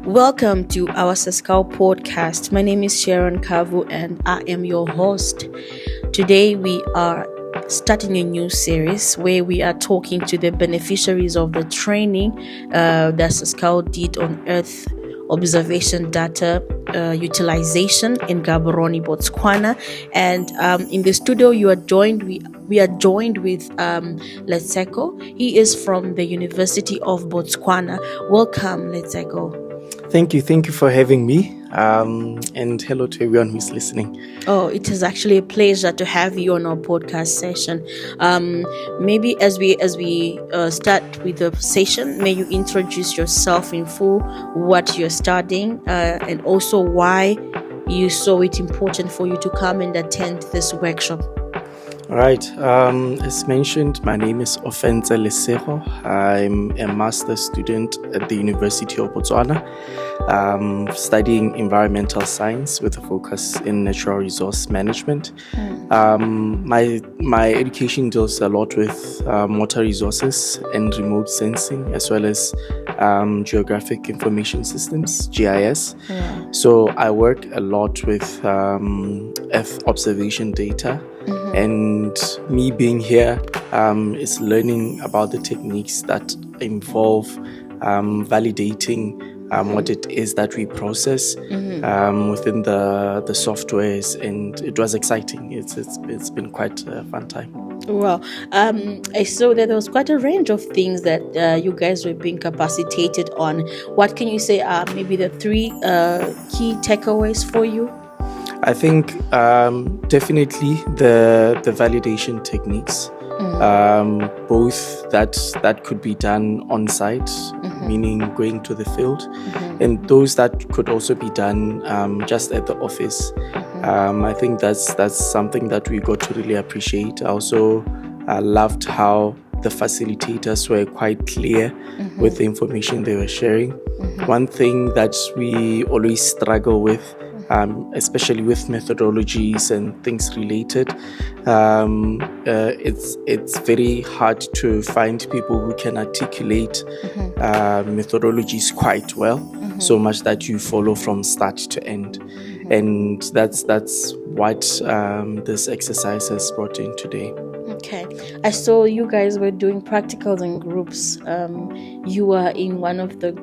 Welcome to our SASSCAL podcast. My name is Sharon Kavu and I am your host. Today we are starting a new series where we are talking to the beneficiaries of the training that SASSCAL did on Earth observation data utilization in Gaborone, Botswana. And in the studio we are joined with Lesego. He is from the University of Botswana. Welcome, Lesego. Thank you for having me, and hello to everyone who's listening. Oh, it is actually a pleasure to have you on our podcast session. Maybe as we start with the session, may you introduce yourself in full, what you're studying, and also why you saw it important for you to come and attend this workshop. All right. As mentioned, my name is Ofenste Lesego. I'm a master's student at the University of Botswana, studying environmental science with a focus in natural resource management. My education deals a lot with water resources and remote sensing, as well as geographic information systems, GIS. Yeah. So I work a lot with Earth observation data. And me being here is learning about the techniques that involve validating what it is that we process within the softwares, and it was exciting. It's been quite a fun time. Well, I saw that there was quite a range of things that you guys were being capacitated on. What can you say are maybe the three key takeaways for you? I think definitely the validation techniques, both that could be done on site, meaning going to the field, and those that could also be done just at the office. I think that's something that we got to really appreciate. I also loved how the facilitators were quite clear with the information they were sharing. One thing that we always struggle with, especially with methodologies and things related, it's very hard to find people who can articulate methodologies quite well, so much that you follow from start to end. And that's what this exercise has brought in today. Okay. I saw you guys were doing practicals in groups. You were in one of the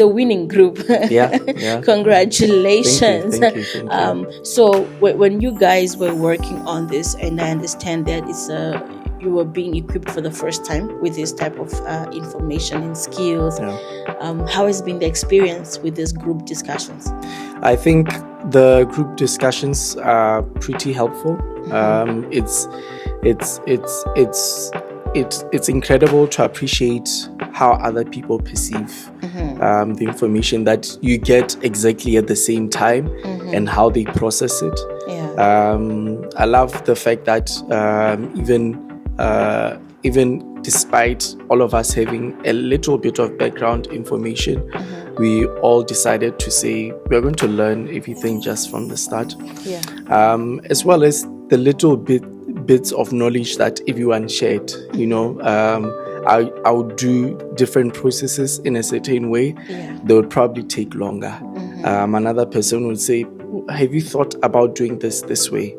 winning group. Yeah. Congratulations. Thank you. So when you guys were working on this, and I understand that you were being equipped for the first time with this type of information and skills. How has been the experience with these group discussions? I think the group discussions are pretty helpful. It's incredible to appreciate how other people perceive the information that you get exactly at the same time and how they process it. I love the fact that even despite all of us having a little bit of background information, we all decided to say we're going to learn everything just from the start, as well as the little bits of knowledge that everyone shared. I would do different processes in a certain way. They would probably take longer. Another person would say, have you thought about doing this way?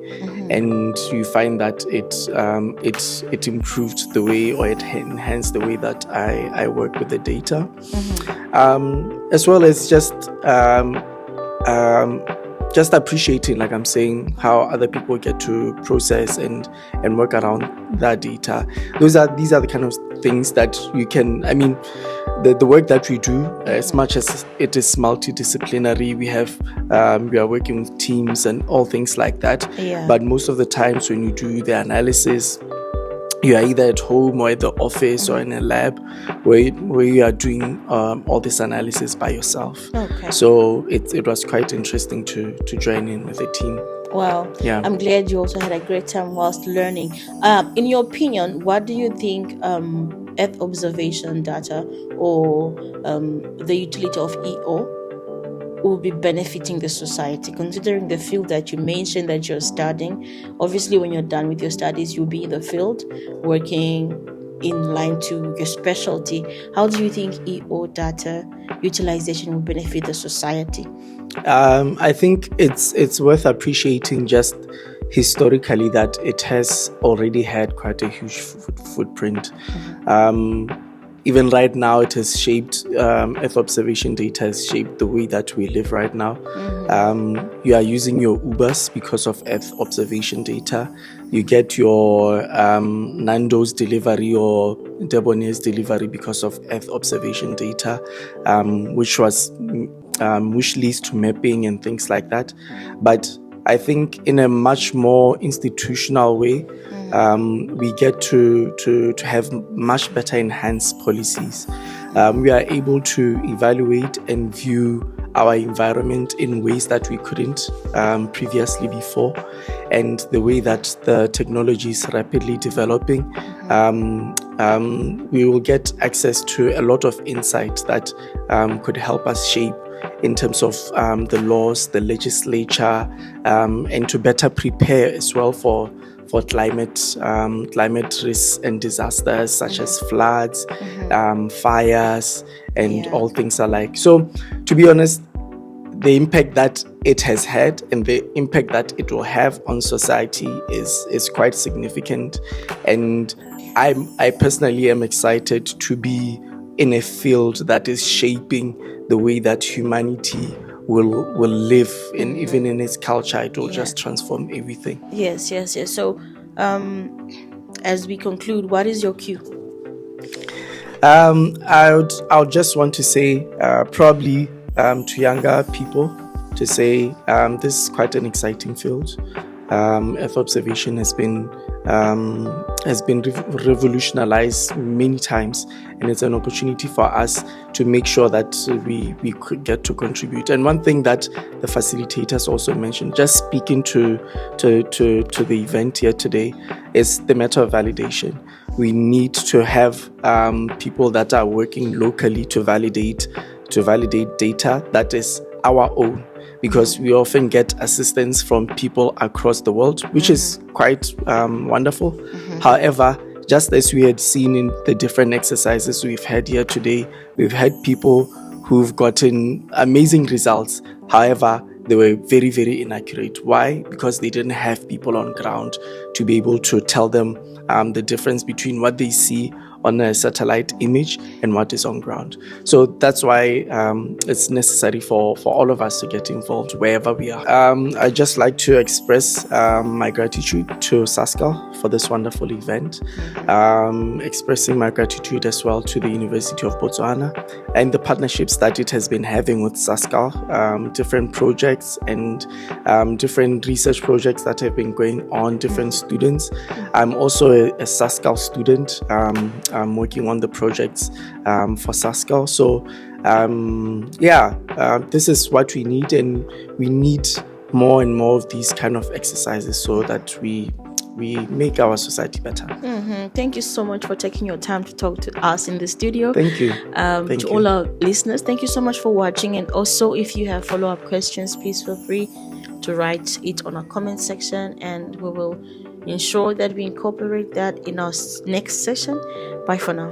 And you find that it improved the way, or it enhanced the way that I work with the data, as well as just appreciating, like I'm saying, how other people get to process and work around that data. These are the kind of things that you can, the work that we do, as much as it is multidisciplinary, we are working with teams and all things like that. But most of the times when you do the analysis, you are either at home or at the office or in a lab where you are doing all this analysis by yourself. So it was quite interesting to join in with a team. Wow. I'm glad you also had a great time whilst learning. In your opinion, what do you think Earth observation data or the utility of EO will be benefiting the society, considering the field that you mentioned that you're studying? Obviously, when you're done with your studies, you'll be in the field working in line to your specialty. How do you think EO data utilization will benefit the society? I think it's worth appreciating just historically that it has already had quite a huge footprint. Even right now, it has shaped, Earth observation data has shaped the way that we live right now. You are using your Ubers because of Earth observation data. You get your Nando's delivery or Debonair's delivery because of Earth observation data, which leads to mapping and things like that. But I think in a much more institutional way, we get to have much better enhanced policies. We are able to evaluate and view our environment in ways that we couldn't previously before. And the way that the technology is rapidly developing, we will get access to a lot of insight that could help us shape in terms of the laws, the legislature, and to better prepare as well for climate risks and disasters such as floods, fires, and all things alike. So, to be honest, the impact that it has had and the impact that it will have on society is quite significant. And I personally am excited to be in a field that is shaping the way that humanity will live, and even in its culture, it will just transform everything. Yes. So, as we conclude, what is your cue? I would just want to say, probably to younger people, to say this is quite an exciting field. Earth observation has been revolutionized many times, and it's an opportunity for us to make sure that we could get to contribute. And one thing that the facilitators also mentioned, just speaking to the event here today, is the matter of validation. We need to have people that are working locally to validate data that is our own, because we often get assistance from people across the world, which is quite wonderful. However, just as we had seen in the different exercises we've had here today, we've had people who've gotten amazing results. However, they were very, very inaccurate. Why? Because they didn't have people on ground to be able to tell them the difference between what they see on a satellite image and what is on ground. So that's why it's necessary for all of us to get involved wherever we are. I'd just like to express my gratitude to SASSCAL for this wonderful event, expressing my gratitude as well to the University of Botswana and the partnerships that it has been having with SASSCAL, different projects and different research projects that have been going on, different students. I'm also a SASSCAL student. I'm working on the projects for SASSCAL. So, this is what we need, and we need more and more of these kind of exercises so that we make our society better. Thank you so much for taking your time to talk to us in the studio. Thank you. To all our listeners, thank you so much for watching. And also, if you have follow-up questions, please feel free to write it on our comment section, and we will ensure that we incorporate that in our next session. Bye for now.